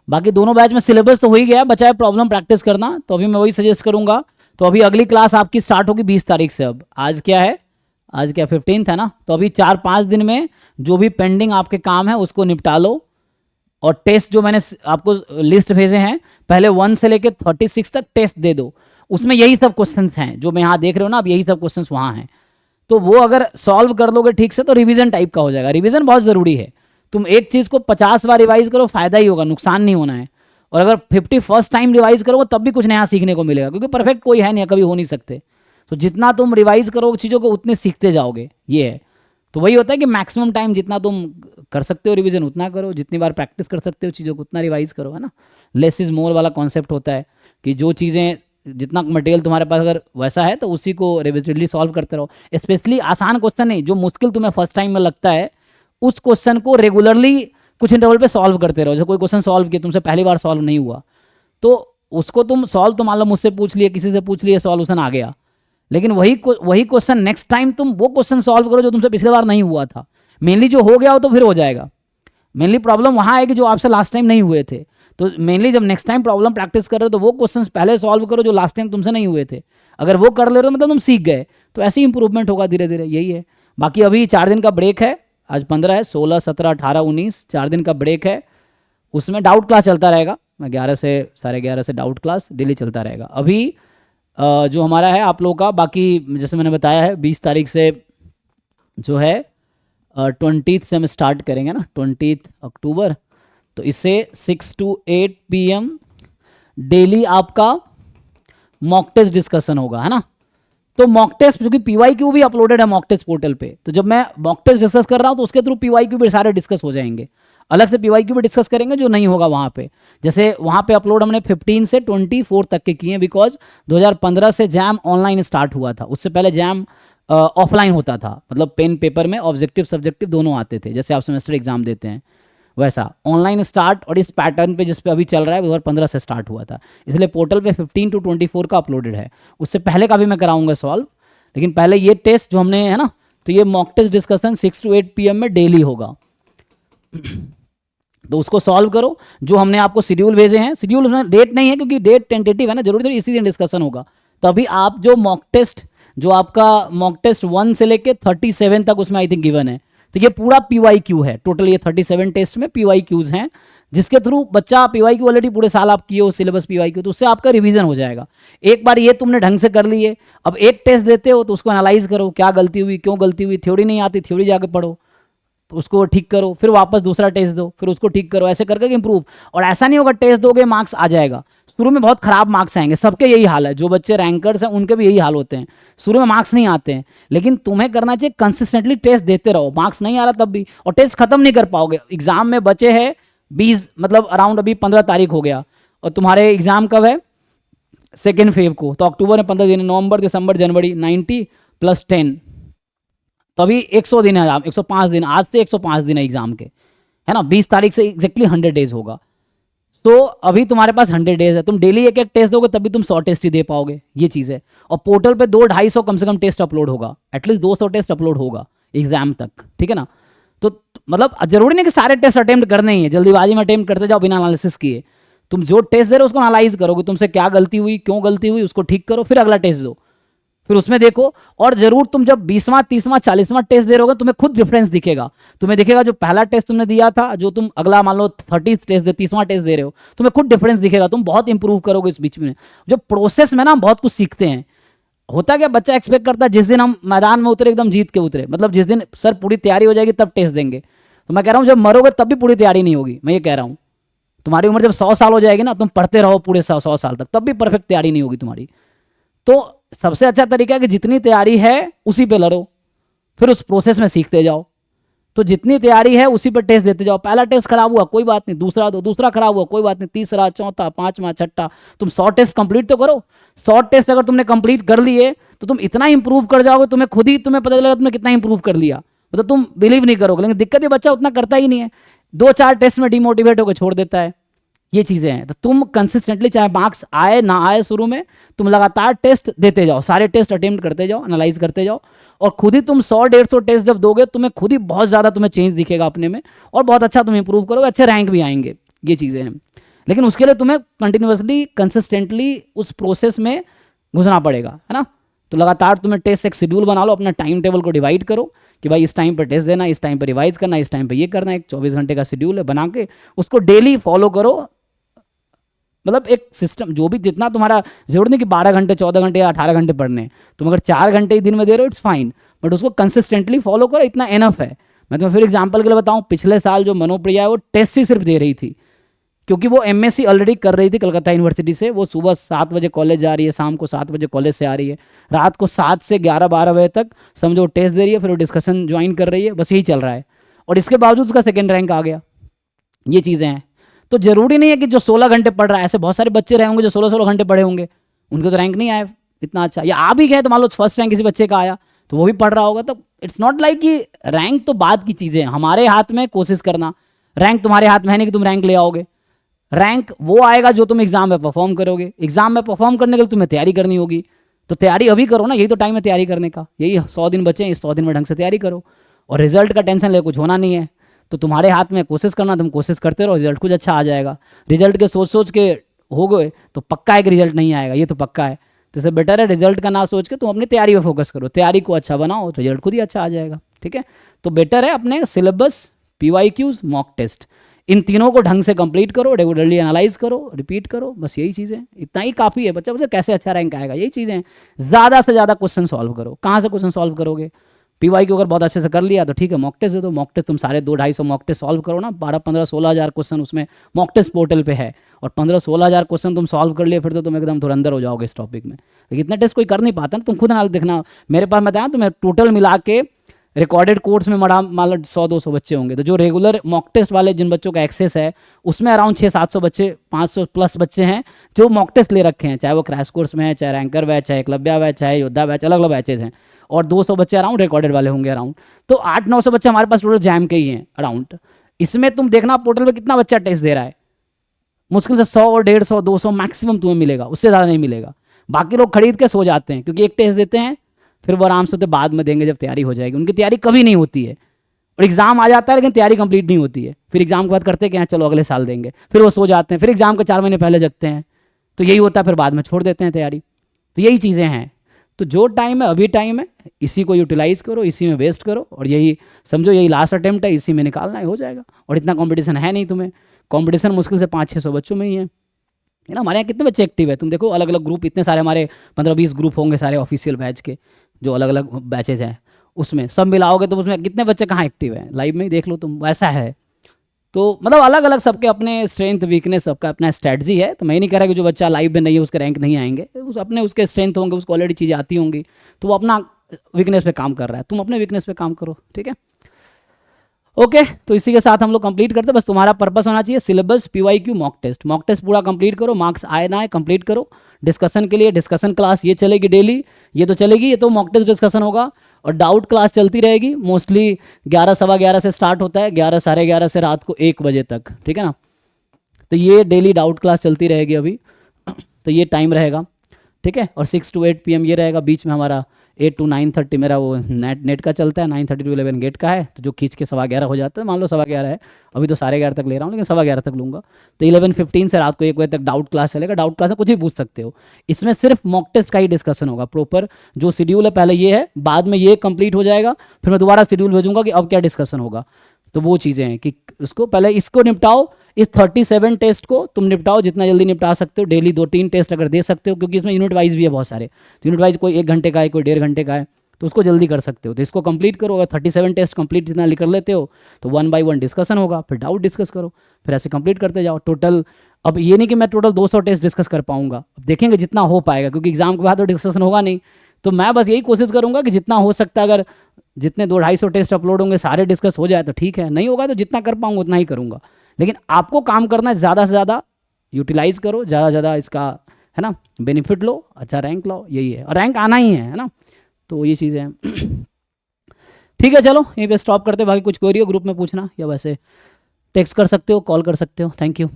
बाकी दोनों बैच में सिलेबस तो हो ही गया, बचा है प्रॉब्लम प्रैक्टिस करना। तो अभी मैं वही सजेस्ट करूंगा। तो अभी अगली क्लास आपकी स्टार्ट होगी 20 तारीख से। अब आज क्या है, आज क्या 15 है ना, तो अभी 4-5 दिन में जो भी पेंडिंग आपके काम है उसको निपटा लो। और टेस्ट जो मैंने आपको लिस्ट भेजे हैं, पहले 1 से लेकर 36 तक टेस्ट दे दो। उसमें यही सब क्वेश्चंस हैं जो मैं यहाँ देख रहे हो ना, अब यही सब क्वेश्चंस वहाँ हैं। तो वो अगर सॉल्व कर लोगे ठीक से तो रिवीजन टाइप का हो जाएगा। रिवीजन बहुत ज़रूरी है। तुम एक चीज़ को 50 बार रिवाइज करो, फायदा ही होगा, नुकसान नहीं होना है। और अगर 51st टाइम रिवाइज करोगे तब भी कुछ नया सीखने को मिलेगा, क्योंकि परफेक्ट कोई है नहीं, कभी हो नहीं सकते। तो जितना तुम रिवाइज करोगे चीज़ों को उतने सीखते जाओगे, ये है। तो वही होता है कि मैक्सिमम टाइम जितना तुम कर सकते हो रिवीजन उतना करो, जितनी बार प्रैक्टिस कर सकते हो चीज़ों को उतना रिवाइज करो, है ना। लेस इज मोर वाला कॉन्सेप्ट होता है कि जो चीज़ें, जितना मटेरियल तुम्हारे पास अगर वैसा है तो उसी को रिपीटेडली सॉल्व करते रहो। स्पेशली आसान क्वेश्चन नहीं, जो मुश्किल तुम्हें फर्स्ट टाइम में लगता है उस क्वेश्चन को रेगुलरली कुछ इंटरवल पे सॉल्व करते रहो। जैसे कोई क्वेश्चन सॉल्व किया, तुमसे पहली बार सॉल्व नहीं हुआ तो उसको तुम सॉल्व, तो मान लो मुझसे पूछ लिए, किसी से पूछ लिए, सॉल्यूशन आ गया, लेकिन वही क्वेश्चन नेक्स्ट टाइम तुम वो क्वेश्चन सॉल्व करो जो तुमसे पिछले बार नहीं हुआ था। मेनली जो हो गया हो तो फिर हो जाएगा। मेनली प्रॉब्लम वहाँ है कि जो आपसे लास्ट टाइम नहीं हुए थे। तो मेनली जब नेक्स्ट टाइम प्रॉब्लम प्रैक्टिस कर रहे हो तो वो क्वेश्चंस पहले सॉल्व करो जो लास्ट टाइम तुमसे नहीं हुए थे। अगर वो कर ले रहे हो मतलब तुम सीख गए, तो ऐसे ही इंप्रूवमेंट होगा धीरे धीरे, यही है। बाकी अभी 4 दिन का ब्रेक है, आज 15 है, 16, 17, 18, 19 4 दिन का ब्रेक है। उसमें डाउट क्लास चलता रहेगा, 11 से 11:30 से डाउट क्लास डेली चलता रहेगा। अभी जो हमारा है आप लोगों का, बाकी जैसे मैंने बताया है 20 तारीख से जो है 20th से हम स्टार्ट करेंगे ना, 20th अक्टूबर। तो इससे 6 to 8 PM डेली आपका मॉक टेस्ट डिस्कशन होगा, है ना। तो मॉक टेस्ट क्योंकि PYQ भी अपलोडेड है मॉक टेस्ट पोर्टल पे, तो जब मैं मॉक टेस्ट डिस्कस कर रहा हूँ तो उसके थ्रू PYQ भी सारे डिस्कस हो जाएंगे। अलग से PYQ भी डिस्कस करेंगे जो नहीं होगा वहाँ पे। जैसे वहाँ पे अपलोड हमने 15 से 24 तक के किए, बिकॉज 2015 से जैम ऑनलाइन स्टार्ट हुआ था। उससे पहले जैम ऑफलाइन होता था, मतलब पेन पेपर में ऑब्जेक्टिव सब्जेक्टिव दोनों आते थे, जैसे आप सेमेस्टर एग्जाम देते हैं वैसा ऑनलाइन स्टार्ट। और इस पैटर्न पे जिस पे अभी चल रहा है 2015 से स्टार्ट हुआ था, इसलिए पोर्टल पे 15 to 24 का अपलोडेड है। उससे पहले का भी मैं कराऊंगा सॉल्व, लेकिन पहले ये टेस्ट जो हमने, है ना, तो ये mock test discussion 6 to 8 PM में डेली होगा। तो उसको सॉल्व करो, जो हमने आपको शेड्यूल भेजे हैं। शेड्यूल में डेट नहीं है क्योंकि डेट टेंटेटिव है ना, जरूरी थोड़ी इसी दिन डिस्कशन होगा। तो अभी आप जो मॉक टेस्ट, जो आपका मॉक टेस्ट 1 से लेके 37 तक उसमें आई थिंक गिवन है, तो ये पूरा PYQ है। टोटल ये 37 टेस्ट में PYQs हैं, जिसके थ्रू बच्चा PYQ ऑलरेडी पूरे साल आप किए हो सिलेबस PYQ, तो उससे आपका रिवीजन हो जाएगा। एक बार ये तुमने ढंग से कर लिए, अब एक टेस्ट देते हो तो उसको एनालाइज करो, क्या गलती हुई, क्यों गलती हुई। थ्योरी नहीं आती, थ्योरी जाके पढ़ो, उसको ठीक करो, फिर वापस दूसरा टेस्ट दो, फिर उसको ठीक करो, ऐसे करके इंप्रूव। और ऐसा नहीं होगा टेस्ट दोगे मार्क्स आ जाएगा, शुरू में बहुत खराब मार्क्स आएंगे, सबके यही हाल है। जो बच्चे रैंकर्स हैं उनके भी यही हाल होते हैं, शुरू में मार्क्स नहीं आते हैं। लेकिन तुम्हें करना चाहिए कंसिस्टेंटली टेस्ट देते रहो, मार्क्स नहीं आ रहा तब भी, और टेस्ट खत्म नहीं कर पाओगे। एग्जाम में बचे हैं 20, मतलब अराउंड अभी 15 तारीख हो गया, और तुम्हारे एग्जाम कब है 2 फेब को, तो अक्टूबर में 15 दिन, नवंबर, दिसंबर, जनवरी, 90 + 10, तो अभी 100 दिन है, 105 दिन, आज से 105 दिन है एग्जाम के, है ना। 20 तारीख से एग्जैक्टली 100 डेज होगा। तो अभी तुम्हारे पास 100 डेज है, तुम डेली एक टेस्ट दोगे तभी तुम 100 टेस्ट ही दे पाओगे, ये चीज़ है। और पोर्टल पे 200-250 कम से कम टेस्ट अपलोड होगा, एटलीस्ट 200 टेस्ट अपलोड होगा एग्जाम तक, ठीक है ना। तो मतलब जरूरी नहीं कि सारे टेस्ट अटेम्प्ट करने ही है, जल्दीबाजी में अटेम्प्ट करते जाओ बिना एनालिसिस किए। तुम जो टेस्ट दे रहे हो उसको एनालाइज करोगे, तुमसे क्या गलती हुई, क्यों गलती हुई, उसको ठीक करो, फिर अगला टेस्ट दो, फिर उसमें देखो। और जरूर तुम जब 20वां, 30वां, 40वां टेस्ट दे रहोगे तुम्हें खुद डिफरेंस दिखेगा। तुम्हें दिखेगा जो पहला टेस्ट तुमने दिया था, जो तुम अगला मान लो 30 टेस्ट 30वां टेस्ट दे रहे हो, तुम्हें खुद डिफरेंस दिखेगा, तुम बहुत इंप्रूव करोगे इस बीच में। जो प्रोसेस में ना हम बहुत कुछ सीखते हैं। होता क्या, बच्चा एक्सपेक्ट करता है जिस दिन हम मैदान में उतरे एकदम जीत के उतरे, मतलब जिस दिन सर पूरी तैयारी हो जाएगी तब टेस्ट देंगे। तो मैं कह रहा हूँ जब मरोगे तब भी पूरी तैयारी नहीं होगी, मैं ये कह रहा हूँ। तुम्हारी उम्र जब 100 साल हो जाएगी ना, तुम पढ़ते रहो पूरे 100 साल तक, तब भी परफेक्ट तैयारी नहीं होगी तुम्हारी। तो सबसे अच्छा तरीका है कि जितनी तैयारी है उसी पे लड़ो, फिर उस प्रोसेस में सीखते जाओ। तो जितनी तैयारी है उसी पे टेस्ट देते जाओ। पहला टेस्ट खराब हुआ कोई बात नहीं, दूसरा दो, दूसरा खराब हुआ कोई बात नहीं, तीसरा, चौथा, 5वां, 6ठा, तुम 100 टेस्ट कंप्लीट तो करो। 100 टेस्ट अगर तुमने कंप्लीट कर लिए तो तुम इतना इंप्रूव कर जाओगे, तुम्हें खुद ही तुम्हें पता चलेगा तुमने कितना इंप्रूव कर लिया, मतलब तुम बिलीव नहीं करोगे। लेकिन दिक्कत ये बच्चा उतना करता ही नहीं है, 2-4 टेस्ट में डिमोटिवेट होकर छोड़ देता है, ये चीज़ें हैं। तो तुम कंसिस्टेंटली, चाहे मार्क्स आए ना आए शुरू में, तुम लगातार टेस्ट देते जाओ, सारे टेस्ट अटेम्प्ट करते जाओ, एनालाइज करते जाओ, और खुद ही तुम 100-150 टेस्ट जब दोगे तुम्हें खुद ही बहुत ज़्यादा तुम्हें चेंज दिखेगा अपने में, और बहुत अच्छा तुम इंप्रूव करोगे, अच्छे रैंक भी आएंगे, ये चीज़ें हैं। लेकिन उसके लिए तुम्हें कंटिन्यूअसली कंसिस्टेंटली उस प्रोसेस में घुसना पड़ेगा, है ना। तो लगातार तुम्हें टेस्ट एक शेड्यूल बना लो, अपना टाइम टेबल को डिवाइड करो कि भाई इस टाइम पर टेस्ट देना, इस टाइम पर रिवाइज करना, इस टाइम पर ये करना, एक 24 घंटे का शेड्यूल है बना के उसको डेली फॉलो करो। मतलब एक सिस्टम, जो भी जितना तुम्हारा जरूरत नहीं कि 12 घंटे 14 घंटे या 18 घंटे पढ़ने, तुम अगर 4 घंटे ही दिन में दे रहे हो इट्स फाइन, बट उसको कंसिस्टेंटली फॉलो करो, इतना एनफ है। मैं तुम्हें फिर एग्जांपल के लिए बताऊं, पिछले साल जो मनोप्रिया है वो टेस्ट ही सिर्फ दे रही थी, क्योंकि वो एमएससी ऑलरेडी कर रही थी कलकत्ता यूनिवर्सिटी से। वो सुबह 7 बजे कॉलेज जा रही है, शाम को 7 बजे कॉलेज से आ रही है, रात को 7 से 11-12 बजे तक समझो टेस्ट दे रही है, फिर वो डिस्कशन ज्वाइन कर रही है, बस यही चल रहा है। और इसके बावजूद उसका सेकेंड रैंक आ गया। ये चीज़ें हैं। तो जरूरी नहीं है कि जो 16 घंटे पढ़ रहा है, ऐसे बहुत सारे बच्चे रहे होंगे जो 16-16 घंटे पढ़े होंगे, उनके तो रैंक नहीं आए इतना अच्छा, या आ भी गए तो मान लो फर्स्ट रैंक किसी बच्चे का आया तो वो भी पढ़ रहा होगा। तो इट्स नॉट लाइक कि रैंक तो बाद की चीज़ें हैं, हमारे हाथ में कोशिश करना, रैंक तुम्हारे हाथ में है नहीं कि तुम रैंक ले आओगे। रैंक वो आएगा जो तुम एग्जाम में परफॉर्म करोगे। एग्जाम में परफॉर्म करने के लिए तुम्हें तैयारी करनी होगी, तो तैयारी अभी करो ना, यही तो टाइम है तैयारी करने का, यही 100 दिन बचे हैं, इस 100 दिन में ढंग से तैयारी करो। और रिजल्ट का टेंशन ले कुछ होना नहीं है, तो तुम्हारे हाथ में कोशिश करना, तुम कोशिश करते रहो, रिजल्ट कुछ अच्छा आ जाएगा। रिजल्ट के सोच सोच के हो गए तो पक्का है कि रिजल्ट नहीं आएगा, ये तो पक्का है। तो इससे बेटर है रिजल्ट का ना सोच के तुम अपनी तैयारी पे फोकस करो, तैयारी को अच्छा बनाओ तो रिजल्ट खुद ही अच्छा आ जाएगा। ठीक है, तो बेटर है अपने सिलेबस, PYQs, मॉक टेस्ट, इन तीनों को ढंग से कंप्लीट करो, रेगुलरली एनालाइज करो, रिपीट करो, बस यही चीज़ें, इतना ही काफ़ी है। बच्चा बोलते कैसे अच्छा रैंक आएगा, यही चीज़ें हैं। ज़्यादा से ज़्यादा क्वेश्चन सॉल्व करो। कहाँ से क्वेश्चन सॉल्व करोगे? PYQ अगर बहुत अच्छे से कर लिया तो ठीक है, मॉक टेस्ट दे दो। मॉक टेस्ट तुम सारे 200-250 मॉक टेस्ट सॉल्व करो ना, 12-15-16 हज़ार क्वेश्चन उसमें मॉक टेस्ट पोर्टल पे है, और 15-16 हज़ार क्वेश्चन तुम सॉल्व कर लिए, फिर तो तुम एकदम धुरंधर हो जाओगे इस टॉपिक में। लेकिन इतना टेस्ट कोई कर नहीं पाता ना, तुम खुद हाल देखना। मेरे पास बताया तुम्हें टोटल मिला के रिकॉर्डेड कोर्स में मान लो 100-200 बच्चे होंगे, तो जो रेगुलर मॉक टेस्ट वाले जिन बच्चों का एक्सेस है उसमें अराउंड 600-700 बच्चे, 500 प्लस बच्चे हैं जो मॉक टेस्ट ले रखे हैं, चाहे वो क्रैश कोर्स में है, चाहे रैंकर बैच, चाहे एकलव्या बैच, चाहे योद्धा बैच, अलग अलग बैचेज हैं। और 200 बच्चे अराउंड रिकॉर्डेड वाले होंगे अराउंड, तो 800-900 बच्चे हमारे पास टोटल जैम के ही हैं अराउंड। इसमें तुम देखना पोर्टल पर कितना बच्चा टेस्ट दे रहा है, मुश्किल से 100 और 150, 200 मैक्सिमम तुम्हें मिलेगा, उससे ज़्यादा नहीं मिलेगा। बाकी लोग खरीद के सो जाते हैं, क्योंकि एक टेस्ट देते हैं फिर वो आराम से तो बाद में देंगे जब तैयारी हो जाएगी। उनकी तैयारी कभी नहीं होती है, और एग्जाम आ जाता है लेकिन तैयारी कंप्लीट नहीं होती है। फिर एग्जाम के बाद करते क्या, चलो अगले साल देंगे, फिर वो सो जाते हैं, फिर एग्जाम के 4 महीने पहले जगते हैं, तो यही होता है, फिर बाद में छोड़ देते हैं तैयारी। तो यही चीज़ें हैं। तो जो टाइम है अभी टाइम है, इसी को यूटिलाइज करो, इसी में वेस्ट करो, और यही समझो यही लास्ट अटेम्प्ट है, इसी में निकालना है, हो जाएगा। और इतना कॉम्पिटिशन है नहीं तुम्हें, कॉम्पिटिशन मुश्किल से 500-600 बच्चों में ही है ना। हमारे यहाँ कितने बच्चे एक्टिव है, तुम देखो अलग अलग ग्रुप, इतने सारे हमारे 15-20 ग्रुप होंगे सारे ऑफिशियल बैच के, जो अलग अलग बैचेज हैं, उसमें सब मिलाओगे तो उसमें कितने बच्चे कहाँ एक्टिव हैं, लाइव में ही देख लो तुम, वैसा है। तो मतलब अलग अलग सबके अपने स्ट्रेंथ वीकनेस, सबका अपना स्ट्रैटेजी है। तो मैं नहीं कह रहा कि जो बच्चा लाइव में नहीं है उसके रैंक नहीं आएंगे, उस अपने उसके स्ट्रेंथ होंगे, उसको ऑलरेडी चीज़ें आती होंगी, तो वो अपना वीकनेस पे काम कर रहा है, तुम अपने वीकनेस पे काम करो। ठीक है, ओके। तो इसी के साथ हम लोग कंप्लीट करते हैं। बस तुम्हारा पर्पस होना चाहिए syllabus, PYQ, mock test. Mock test पूरा कंप्लीट करो, मार्क्स आए ना आए कंप्लीट करो। डिस्कशन के लिए डिस्कशन क्लास ये चलेगी डेली, ये तो चलेगी, ये तो मॉक टेस्ट डिस्कशन होगा। और डाउट क्लास चलती रहेगी, मोस्टली 11-11:15 से स्टार्ट होता है, 11-11:30 से रात को 1 बजे तक, ठीक है ना। तो ये डेली डाउट क्लास चलती रहेगी अभी, तो ये टाइम रहेगा, ठीक है। और 6 to 8 PM ये रहेगा। बीच में हमारा 8 to 9:30 मेरा वो नेट का चलता है, 9:30 to 11 गेट का है, तो जो खींच के 11:15 हो जाता है, मान लो 11:15 है, अभी तो 11:30 तक ले रहा हूँ, लेकिन 11:15 तक लूँगा। तो 11:15 से रात को 1 बजे तक डाउट क्लास चलेगा। डाउट क्लास में कुछ भी पूछ सकते हो, इसमें सिर्फ मॉक टेस्ट का ही डिस्कशन होगा। प्रॉपर जो शेड्यूल है पहले ये है, बाद में ये कंप्लीट हो जाएगा, फिर मैं दोबारा शेड्यूल भेजूंगा कि अब क्या डिस्कशन होगा। तो वो चीज़ें हैं कि उसको पहले इसको निपटाओ, इस 37 टेस्ट को तुम निपटाओ, जितना जल्दी निपटा सकते हो। डेली 2-3 टेस्ट अगर दे सकते हो, क्योंकि इसमें यूनिट वाइज भी है बहुत सारे, तो यूनिट वाइज कोई 1 घंटे का है, कोई 1.5 घंटे का है, तो उसको जल्दी कर सकते हो। तो इसको कंप्लीट करो, अगर 37 टेस्ट कंप्लीट जितना कर लेते हो तो 1 by 1 डिस्कशन होगा, फिर डाउट डिस्कस करो, फिर ऐसे कंप्लीट करते जाओ। टोटल अब ये नहीं कि मैं टोटल 200 टेस्ट डिस्कस कर पाऊंगा, अब देखेंगे जितना हो पाएगा, क्योंकि एग्जाम के बाद तो डिस्कशन होगा नहीं। तो मैं बस यही कोशिश करूंगा कि जितना हो सकता है, अगर जितने 200-250 टेस्ट अपलोड होंगे सारे डिस्कस हो जाए तो ठीक है, नहीं होगा तो जितना कर पाऊंगा उतना ही करूंगा। लेकिन आपको काम करना है, ज़्यादा से ज़्यादा यूटिलाइज करो, ज़्यादा से ज़्यादा इसका है ना बेनिफिट लो, अच्छा रैंक लो, यही है। और रैंक आना ही है ना, तो ये चीज़ें हैं। ठीक है, चलो यहीं पे स्टॉप करते हैं। बाकी कुछ क्वेरी हो ग्रुप में पूछना, या वैसे टेक्स्ट कर सकते हो, कॉल कर सकते हो। Thank you.